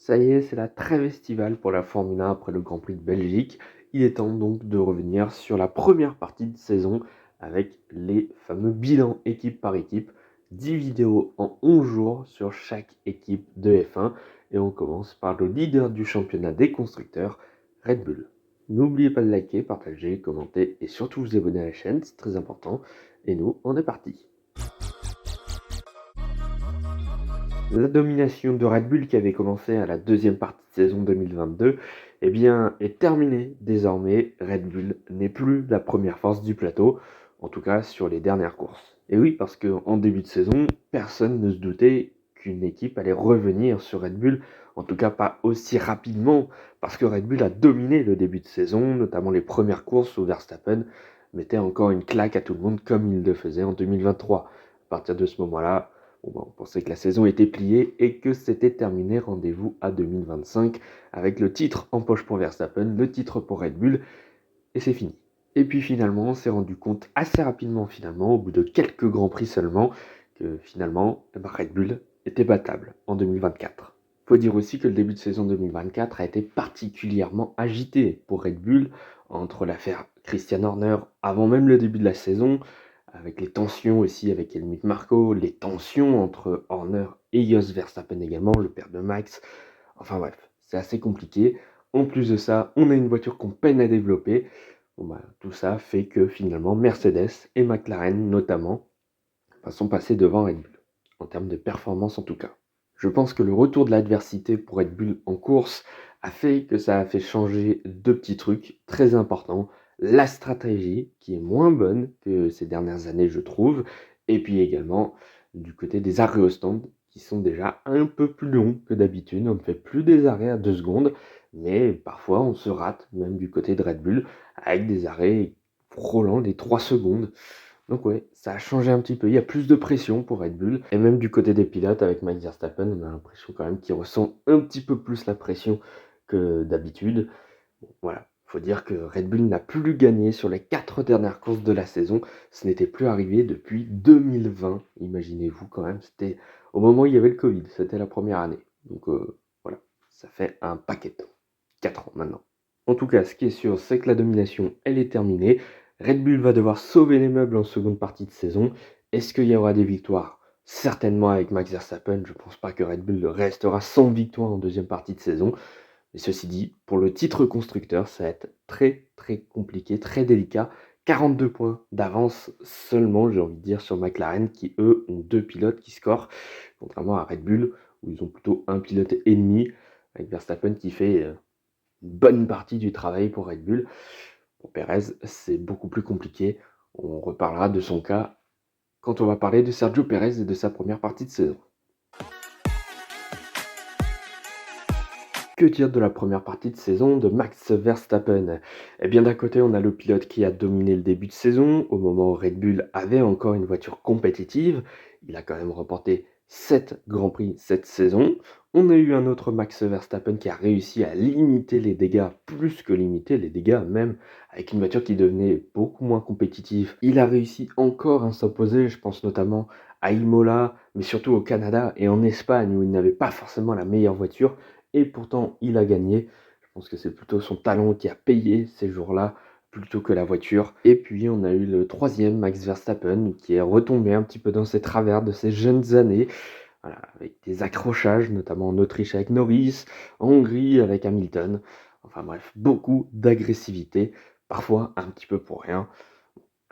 Ça y est, c'est la trêve estivale pour la Formule 1 après le Grand Prix de Belgique. Il est temps donc de revenir sur la première partie de saison avec les fameux bilans équipe par équipe. 10 vidéos en 11 jours sur chaque équipe de F1. Et on commence par le leader du championnat des constructeurs, Red Bull. N'oubliez pas de liker, partager, commenter et surtout vous abonner à la chaîne, c'est très important. Et nous, on est parti. La domination de Red Bull qui avait commencé à la deuxième partie de saison 2022 est terminée désormais. Red Bull n'est plus la première force du plateau, en tout cas sur les dernières courses. Et oui, parce qu'en début de saison, personne ne se doutait qu'une équipe allait revenir sur Red Bull, en tout cas pas aussi rapidement, parce que Red Bull a dominé le début de saison, notamment les premières courses où Verstappen mettait encore une claque à tout le monde comme il le faisait en 2023. À partir de ce moment-là, on pensait que la saison était pliée et que c'était terminé. Rendez-vous à 2025 avec le titre en poche pour Verstappen, le titre pour Red Bull, et c'est fini. Et puis finalement, on s'est rendu compte assez rapidement, au bout de quelques grands prix seulement, que finalement, Red Bull était battable en 2024. Faut dire aussi que le début de saison 2024 a été particulièrement agité pour Red Bull, entre l'affaire Christian Horner avant même le début de la saison, avec les tensions aussi avec Helmut Marko, les tensions entre Horner et Jos Verstappen également, le père de Max. Enfin bref, c'est assez compliqué. En plus de ça, on a une voiture qu'on peine à développer. Tout ça fait que finalement Mercedes et McLaren notamment sont passés devant Red Bull, en termes de performance en tout cas. Je pense que le retour de l'adversité pour Red Bull en course a fait que ça a fait changer deux petits trucs très importants. La stratégie, qui est moins bonne que ces dernières années, je trouve, et puis également du côté des arrêts au stand, qui sont déjà un peu plus longs que d'habitude. On ne fait plus des arrêts à 2 secondes, mais parfois on se rate, même du côté de Red Bull, avec des arrêts frôlant les 3 secondes. Donc ouais, ça a changé un petit peu. Il y a plus de pression pour Red Bull. Et même du côté des pilotes, avec Max Verstappen, on a l'impression quand même qu'il ressent un petit peu plus la pression que d'habitude. Bon, voilà, faut dire que Red Bull n'a plus gagné sur les 4 dernières courses de la saison. Ce n'était plus arrivé depuis 2020. Imaginez-vous quand même, c'était au moment où il y avait le Covid. C'était la première année. Donc voilà, ça fait un paquet de temps. 4 ans maintenant. En tout cas, ce qui est sûr, c'est que la domination, elle est terminée. Red Bull va devoir sauver les meubles en seconde partie de saison. Est-ce qu'il y aura des victoires? Certainement avec Max Verstappen. Je ne pense pas que Red Bull restera sans victoire en deuxième partie de saison. Mais ceci dit, pour le titre constructeur, ça va être très très compliqué, très délicat. 42 points d'avance seulement, j'ai envie de dire, sur McLaren, qui eux ont 2 pilotes qui scorent, contrairement à Red Bull, où ils ont plutôt un pilote et demi, avec Verstappen qui fait une bonne partie du travail pour Red Bull. Pour Perez, c'est beaucoup plus compliqué. On reparlera de son cas quand on va parler de Sergio Perez et de sa première partie de saison. Que dire de la première partie de saison de Max Verstappen? Eh bien d'un côté, on a le pilote qui a dominé le début de saison, au moment où Red Bull avait encore une voiture compétitive. Il a quand même remporté 7 Grands Prix cette saison. On a eu un autre Max Verstappen qui a réussi à limiter les dégâts, plus que limiter les dégâts même, avec une voiture qui devenait beaucoup moins compétitive. Il a réussi encore à s'imposer, je pense notamment à Imola, mais surtout au Canada et en Espagne, où il n'avait pas forcément la meilleure voiture. Et pourtant, il a gagné. Je pense que c'est plutôt son talent qui a payé ces jours-là, plutôt que la voiture. Et puis, on a eu le troisième, Max Verstappen, qui est retombé un petit peu dans ses travers de ses jeunes années, voilà, avec des accrochages, notamment en Autriche avec Norris, en Hongrie avec Hamilton. Enfin bref, beaucoup d'agressivité, parfois un petit peu pour rien.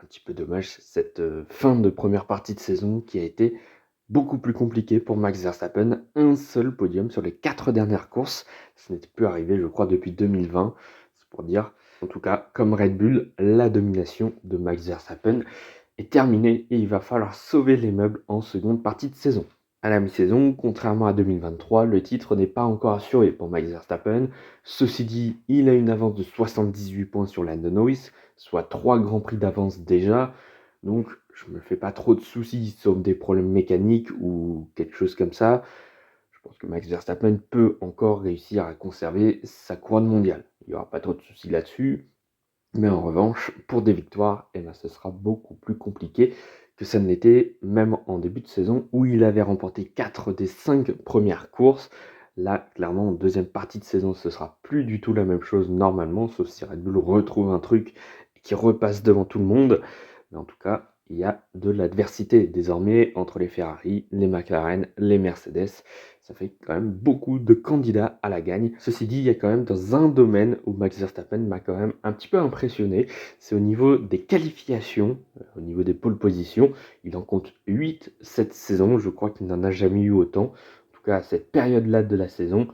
Un petit peu dommage cette fin de première partie de saison qui a été beaucoup plus compliqué pour Max Verstappen. Un seul podium sur les 4 dernières courses. Ce n'était plus arrivé, je crois, depuis 2020. C'est pour dire, en tout cas, comme Red Bull, la domination de Max Verstappen est terminée et il va falloir sauver les meubles en seconde partie de saison. À la mi-saison, contrairement à 2023, le titre n'est pas encore assuré pour Max Verstappen. Ceci dit, il a une avance de 78 points sur Lando Norris, soit 3 grands prix d'avance déjà. Donc, je me fais pas trop de soucis, sauf des problèmes mécaniques ou quelque chose comme ça. Je pense que Max Verstappen peut encore réussir à conserver sa couronne mondiale. Il n'y aura pas trop de soucis là-dessus. Mais en revanche, pour des victoires, ce sera beaucoup plus compliqué que ça ne l'était même en début de saison où il avait remporté 4 des 5 premières courses. Là, clairement, en deuxième partie de saison, ce sera plus du tout la même chose normalement, sauf si Red Bull retrouve un truc et qui repasse devant tout le monde. Mais en tout cas, il y a de l'adversité désormais entre les Ferrari, les McLaren, les Mercedes. Ça fait quand même beaucoup de candidats à la gagne. Ceci dit, il y a quand même dans un domaine où Max Verstappen m'a quand même un petit peu impressionné. C'est au niveau des qualifications, au niveau des pole positions. Il en compte 8 cette saison. Je crois qu'il n'en a jamais eu autant. En tout cas, à cette période-là de la saison,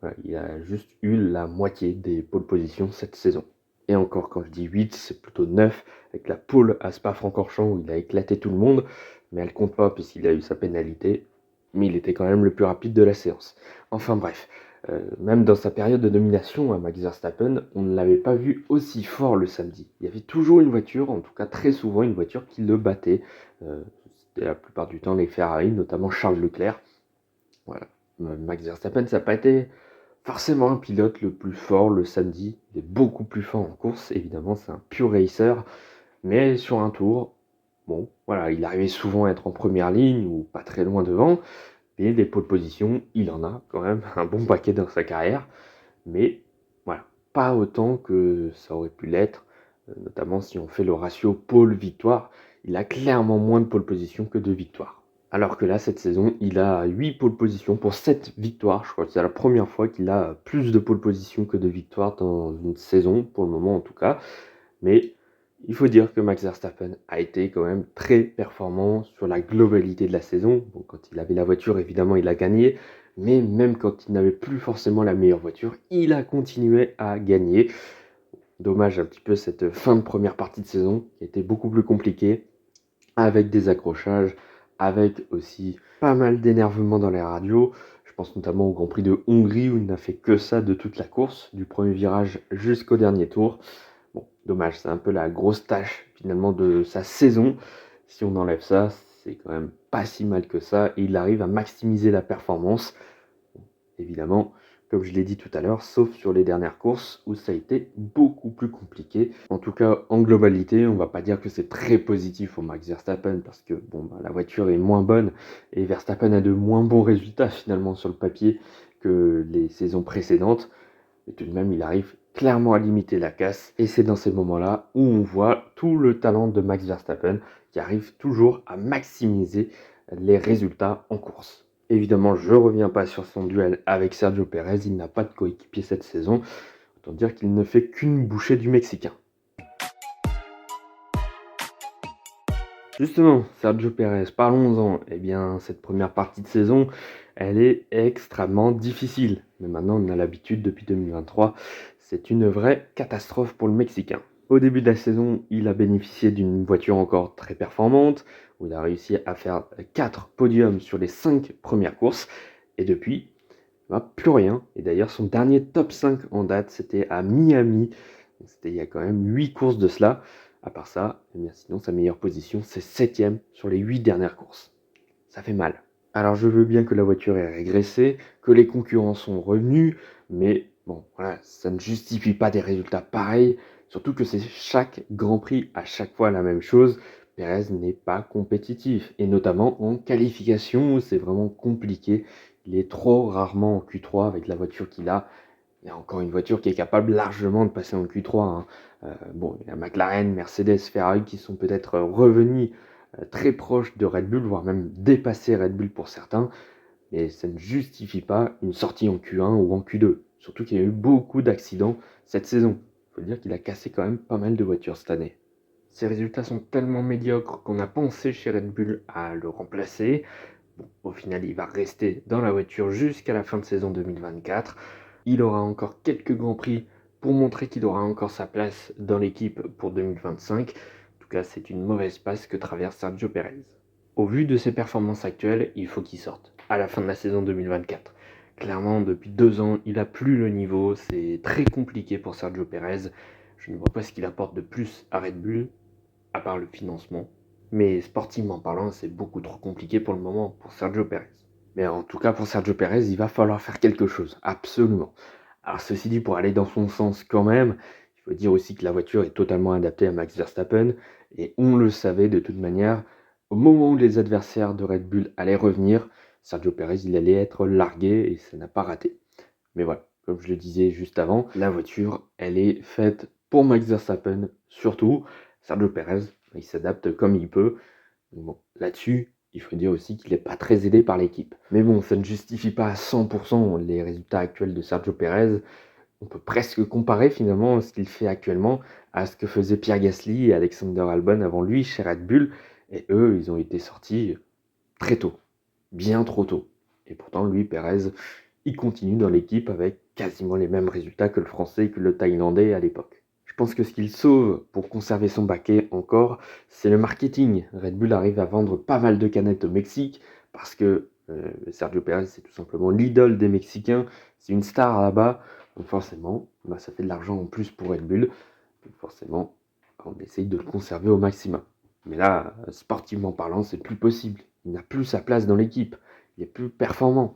voilà, il a juste eu la moitié des pole positions cette saison. Et encore, quand je dis 8, c'est plutôt 9, avec la pole à Spa-Francorchamps où il a éclaté tout le monde, mais elle compte pas puisqu'il a eu sa pénalité, mais il était quand même le plus rapide de la séance. Enfin bref, même dans sa période de domination à Max Verstappen, on ne l'avait pas vu aussi fort le samedi. Il y avait toujours une voiture, en tout cas très souvent une voiture qui le battait. C'était la plupart du temps les Ferrari, notamment Charles Leclerc. Voilà. Max Verstappen, ça n'a pas été forcément un pilote le plus fort le samedi. Il est beaucoup plus fort en course, évidemment, c'est un pur racer. Mais sur un tour, bon, voilà, il arrivait souvent à être en première ligne ou pas très loin devant. Et des pole positions, il en a quand même un bon paquet dans sa carrière. Mais voilà, pas autant que ça aurait pu l'être, notamment si on fait le ratio pole-victoire. Il a clairement moins de pole positions que de victoires. Alors que là, cette saison, il a 8 pole positions pour 7 victoires. Je crois que c'est la première fois qu'il a plus de pole positions que de victoires dans une saison, pour le moment en tout cas. Mais il faut dire que Max Verstappen a été quand même très performant sur la globalité de la saison. Bon, quand il avait la voiture, évidemment, il a gagné. Mais même quand il n'avait plus forcément la meilleure voiture, il a continué à gagner. Dommage un petit peu cette fin de première partie de saison qui a été beaucoup plus compliquée, avec des accrochages, avec aussi pas mal d'énervement dans les radios. Je pense notamment au Grand Prix de Hongrie où il n'a fait que ça de toute la course, du premier virage jusqu'au dernier tour. Bon, dommage, c'est un peu la grosse tâche finalement de sa saison. Si on enlève ça, c'est quand même pas si mal que ça et il arrive à maximiser la performance. Évidemment, comme je l'ai dit tout à l'heure, sauf sur les dernières courses où ça a été beaucoup plus compliqué. En tout cas, en globalité, on va pas dire que c'est très positif pour Max Verstappen parce que bon, bah, la voiture est moins bonne et Verstappen a de moins bons résultats finalement sur le papier que les saisons précédentes. Mais tout de même, il arrive clairement à limiter la casse et c'est dans ces moments-là où on voit tout le talent de Max Verstappen qui arrive toujours à maximiser les résultats en course. Évidemment, je ne reviens pas sur son duel avec Sergio Pérez, il n'a pas de coéquipier cette saison, autant dire qu'il ne fait qu'une bouchée du Mexicain. Justement, Sergio Pérez, parlons-en. Eh bien, cette première partie de saison, elle est extrêmement difficile. Mais maintenant, on a l'habitude depuis 2023, c'est une vraie catastrophe pour le Mexicain. Au début de la saison, il a bénéficié d'une voiture encore très performante, où il a réussi à faire 4 podiums sur les 5 premières courses. Et depuis, plus rien. Et d'ailleurs, son dernier top 5 en date, c'était à Miami. C'était il y a quand même 8 courses de cela. À part ça, eh bien sinon, sa meilleure position, c'est 7ème sur les 8 dernières courses. Ça fait mal. Alors, je veux bien que la voiture ait régressé, que les concurrents sont revenus, mais bon, voilà, ça ne justifie pas des résultats pareils. Surtout que c'est chaque Grand Prix à chaque fois la même chose. Perez n'est pas compétitif, et notamment en qualification où c'est vraiment compliqué. Il est trop rarement en Q3 avec la voiture qu'il a. Il y a encore une voiture qui est capable largement de passer en Q3. Hein. Bon, il y a McLaren, Mercedes, Ferrari qui sont peut-être revenus très proches de Red Bull, voire même dépassé Red Bull pour certains. Mais ça ne justifie pas une sortie en Q1 ou en Q2. Surtout qu'il y a eu beaucoup d'accidents cette saison. Il faut dire qu'il a cassé quand même pas mal de voitures cette année. Ses résultats sont tellement médiocres qu'on a pensé chez Red Bull à le remplacer. Bon, au final, il va rester dans la voiture jusqu'à la fin de saison 2024. Il aura encore quelques grands prix pour montrer qu'il aura encore sa place dans l'équipe pour 2025. En tout cas, c'est une mauvaise passe que traverse Sergio Pérez. Au vu de ses performances actuelles, il faut qu'il sorte à la fin de la saison 2024. Clairement, depuis 2 ans, il n'a plus le niveau. C'est très compliqué pour Sergio Pérez. Je ne vois pas ce qu'il apporte de plus à Red Bull, à part le financement. Mais sportivement parlant, c'est beaucoup trop compliqué pour le moment pour Sergio Pérez. Mais en tout cas, pour Sergio Pérez, il va falloir faire quelque chose, absolument. Alors ceci dit, pour aller dans son sens quand même, il faut dire aussi que la voiture est totalement adaptée à Max Verstappen, et on le savait de toute manière, au moment où les adversaires de Red Bull allaient revenir, Sergio Pérez, il allait être largué et ça n'a pas raté. Mais voilà, comme je le disais juste avant, la voiture, elle est faite pour Max Verstappen surtout. Sergio Pérez, il s'adapte comme il peut. Bon, là-dessus, il faut dire aussi qu'il n'est pas très aidé par l'équipe. Mais bon, ça ne justifie pas à 100% les résultats actuels de Sergio Pérez. On peut presque comparer finalement ce qu'il fait actuellement à ce que faisaient Pierre Gasly et Alexander Albon avant lui chez Red Bull. Et eux, ils ont été sortis très tôt, bien trop tôt. Et pourtant, lui, Pérez, il continue dans l'équipe avec quasiment les mêmes résultats que le Français et que le Thaïlandais à l'époque. Je pense que ce qu'il sauve pour conserver son baquet encore, c'est le marketing. Red Bull arrive à vendre pas mal de canettes au Mexique parce que Sergio Pérez, c'est tout simplement l'idole des Mexicains. C'est une star là-bas. Donc forcément, ça fait de l'argent en plus pour Red Bull. Donc forcément, on essaye de le conserver au maximum. Mais là, sportivement parlant, c'est plus possible. Il n'a plus sa place dans l'équipe. Il est plus performant.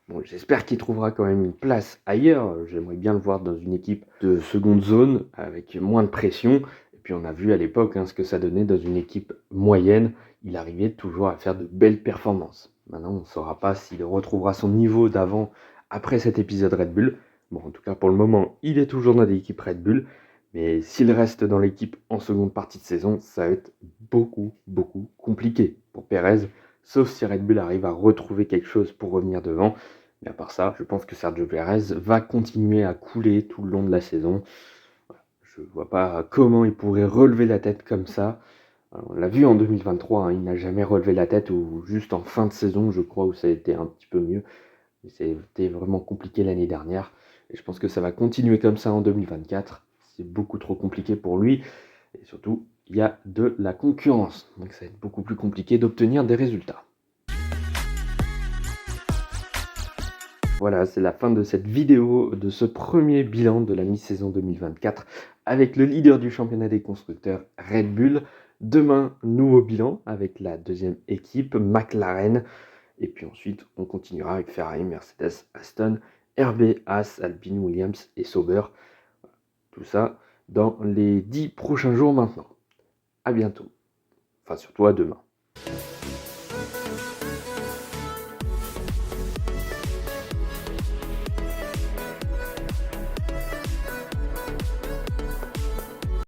Bon, j'espère qu'il trouvera quand même une place ailleurs. J'aimerais bien le voir dans une équipe de seconde zone avec moins de pression. Et puis on a vu à l'époque ce que ça donnait dans une équipe moyenne. Il arrivait toujours à faire de belles performances. Maintenant, on ne saura pas s'il retrouvera son niveau d'avant après cet épisode Red Bull. Bon, en tout cas, pour le moment, il est toujours dans l'équipe Red Bull. Mais s'il reste dans l'équipe en seconde partie de saison, ça va être beaucoup compliqué pour Pérez. Sauf si Red Bull arrive à retrouver quelque chose pour revenir devant. Mais à part ça, je pense que Sergio Pérez va continuer à couler tout le long de la saison. Je ne vois pas comment il pourrait relever la tête comme ça. Alors, on l'a vu en 2023, il n'a jamais relevé la tête, ou juste en fin de saison, je crois, où ça a été un petit peu mieux. Mais c'était vraiment compliqué l'année dernière. Et je pense que ça va continuer comme ça en 2024. C'est beaucoup trop compliqué pour lui. Et surtout, il y a de la concurrence. Donc ça va être beaucoup plus compliqué d'obtenir des résultats. Voilà, c'est la fin de cette vidéo, de ce premier bilan de la mi-saison 2024 avec le leader du championnat des constructeurs, Red Bull. Demain, nouveau bilan avec la deuxième équipe, McLaren. Et puis ensuite, on continuera avec Ferrari, Mercedes, Aston, RB, Haas, Alpine, Williams et Sauber. Tout ça dans les 10 prochains jours maintenant. À bientôt. Enfin, surtout à demain.